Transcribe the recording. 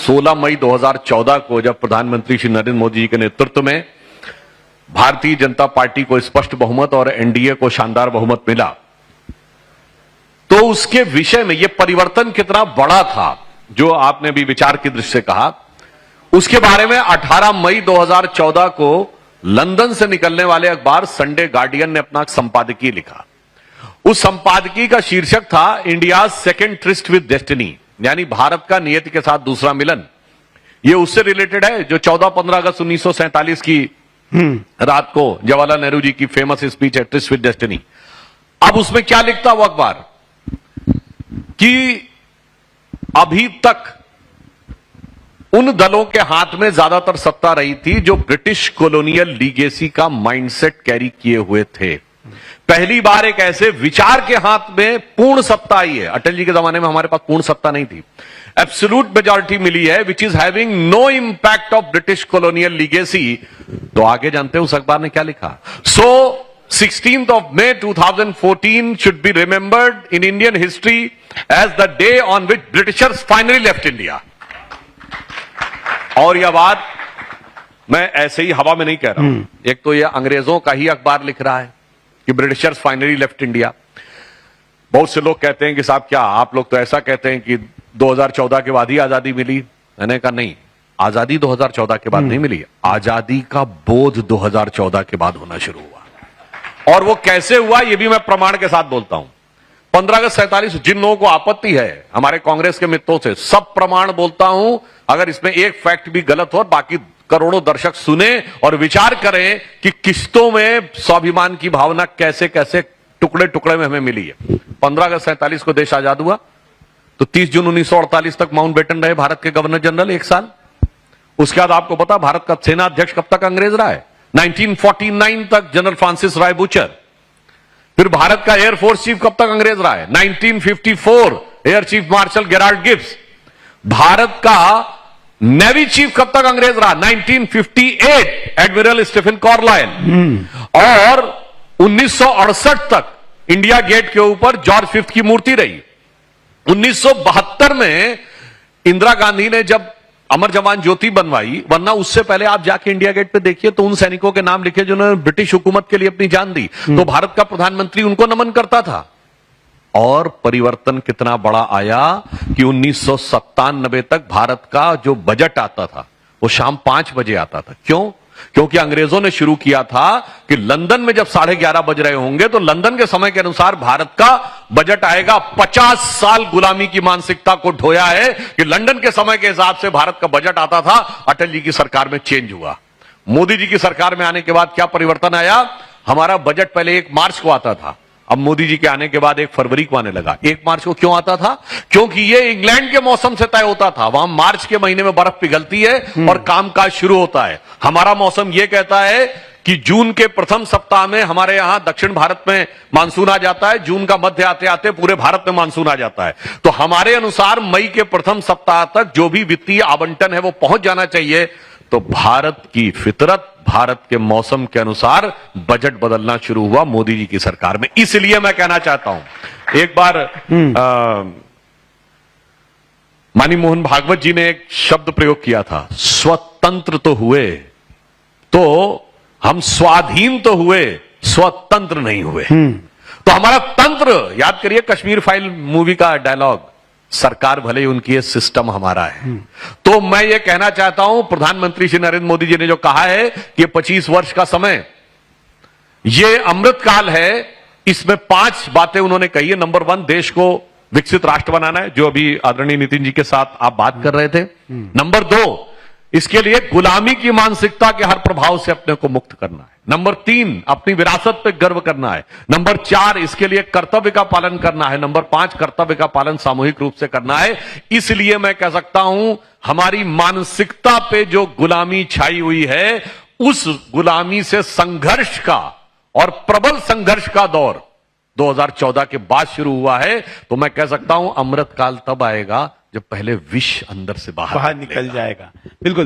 16 मई 2014 को जब प्रधानमंत्री श्री नरेंद्र मोदी जी के नेतृत्व में भारतीय जनता पार्टी को स्पष्ट बहुमत और एनडीए को शानदार बहुमत मिला, तो उसके विषय में यह परिवर्तन कितना बड़ा था जो आपने भी विचार की दृष्टि से कहा, उसके बारे में 18 मई 2014 को लंदन से निकलने वाले अखबार संडे गार्डियन ने अपना संपादकीय लिखा। उस संपादकीय का शीर्षक था India second tourist with destiny, यानी भारत का नियति के साथ दूसरा मिलन। यह उससे रिलेटेड है जो 14-15 अगस्त 1947 की रात को जवाहरलाल नेहरू जी की फेमस स्पीच है, ट्रिस्ट विद डेस्टिनी। अब उसमें क्या लिखता वो अखबार कि अभी तक उन दलों के हाथ में ज्यादातर सत्ता रही थी जो ब्रिटिश कॉलोनियल लीगेसी का माइंडसेट कैरी किए हुए थे। पहली बार एक ऐसे विचार के हाथ में पूर्ण सत्ता आई है। अटल जी के जमाने में हमारे पास पूर्ण सत्ता नहीं थी, एब्सोल्यूट मेजॉरिटी मिली है, which is having no impact of British colonial legacy. तो आगे जानते हैं उस अखबार ने क्या लिखा? सो 16th of May 2014 should be remembered in Indian history as the day on which Britishers finally left India. और यह बात मैं ऐसे ही हवा में नहीं कह रहा हूं, एक तो यह अंग्रेजों का ही अखबार लिख रहा है कि ब्रिटिशर्स फाइनली लेफ्ट इंडिया। बहुत से लोग कहते हैं कि साहब क्या आप लोग तो ऐसा कहते हैं कि 2014 के बाद ही आजादी मिली। मैंने कहा नहीं, आजादी 2014 के बाद नहीं मिली, आजादी का बोध 2014 के बाद होना शुरू हुआ। और वो कैसे हुआ ये भी मैं प्रमाण के साथ बोलता हूं। 15 अगस्त 47 जिन लोगों को आपत्ति है हमारे कांग्रेस के मित्रों से, सब प्रमाण बोलता हूं। अगर इसमें एक फैक्ट भी गलत हो, बाकी करोड़ों दर्शक सुने और विचार करें कि किस्तों में स्वाभिमान की भावना कैसे कैसे टुकड़े टुकड़े में हमें मिली है। 15 अगस्त 47 को देश आजाद हुआ तो 30 जून 1948 तक माउंटबेटन रहे भारत के गवर्नर जनरल 1 साल। उसके बाद आपको पता भारत का सेना अध्यक्ष कब तक अंग्रेज रहा है? 1949 तक जनरल फ्रांसिस राय बुचर। फिर भारत का एयरफोर्स चीफ कब तक अंग्रेज रहा है? 1954 air chief marshal Gerald Gibbs. Bharat का नेवी चीफ कब तक अंग्रेज रहा? 1958 एडमिरल स्टीफन कार्लाइल। और 1968 तक इंडिया गेट के ऊपर जॉर्ज फिफ्थ की मूर्ति रही। 1972 में इंदिरा गांधी ने जब अमर जवान ज्योति बनवाई, वरना उससे पहले आप जाके इंडिया गेट पे देखिए तो उन सैनिकों के नाम लिखे जिन्होंने ब्रिटिश हुकूमत के लिए अपनी जान दी। तो भारत का प्रधानमंत्री उनको नमन करता था। और परिवर्तन कितना बड़ा आया कि 1997 तक भारत का जो बजट आता था वो शाम 5 बजे आता था। क्यों? क्योंकि अंग्रेजों ने शुरू किया था कि लंदन में जब 11:30 बज रहे होंगे तो लंदन के समय के अनुसार भारत का बजट आएगा। 50 साल गुलामी की मानसिकता को ढोया है कि लंदन के समय के हिसाब से भारत का बजट आता था। अटल जी की सरकार में चेंज हुआ। मोदी जी की सरकार में आने के बाद क्या परिवर्तन आया? हमारा बजट पहले 1 मार्च को आता था, अब मोदी जी के आने के बाद 1 फरवरी को आने लगा। 1 मार्च को क्यों आता था? क्योंकि ये इंग्लैंड के मौसम से तय होता था। वहां मार्च के महीने में बर्फ पिघलती है और कामकाज शुरू होता है। हमारा मौसम ये कहता है कि जून के प्रथम सप्ताह में हमारे यहां दक्षिण भारत में मानसून आ जाता है, जून का मध्य आते आते पूरे भारत में मानसून आ जाता है। तो हमारे अनुसार मई के प्रथम सप्ताह तक जो भी वित्तीय आवंटन है वो पहुंच जाना चाहिए। तो भारत की फितरत, भारत के मौसम के अनुसार बजट बदलना शुरू हुआ मोदी जी की सरकार में। इसलिए मैं कहना चाहता हूं, एक बार माननीय मोहन भागवत जी ने एक शब्द प्रयोग किया था, स्वतंत्र तो हुए तो हम स्वाधीन तो हुए, स्वतंत्र नहीं हुए। तो हमारा तंत्र, याद करिए कश्मीर फाइल मूवी का डायलॉग, सरकार भले उनकी है, सिस्टम हमारा है। तो मैं ये कहना चाहता हूं, प्रधानमंत्री श्री नरेंद्र मोदी जी ने जो कहा है कि 25 वर्ष का समय ये अमृत काल है, इसमें 5 बातें उन्होंने कही है। नंबर 1, देश को विकसित राष्ट्र बनाना है, जो अभी आदरणीय नितिन जी के साथ आप बात कर रहे थे। नंबर 2, इसके लिए गुलामी की मानसिकता के हर प्रभाव से अपने को मुक्त करना है। नंबर 3, अपनी विरासत पे गर्व करना है। नंबर 4, इसके लिए कर्तव्य का पालन करना है। नंबर 5, कर्तव्य का पालन सामूहिक रूप से करना है। इसलिए मैं कह सकता हूं, हमारी मानसिकता पे जो गुलामी छाई हुई है, उस गुलामी से संघर्ष का और प्रबल संघर्ष का दौर 2014 के बाद शुरू हुआ है। तो मैं कह सकता हूं, अमृत काल तब आएगा जब पहले विष अंदर से बाहर निकल जाएगा। बिल्कुल।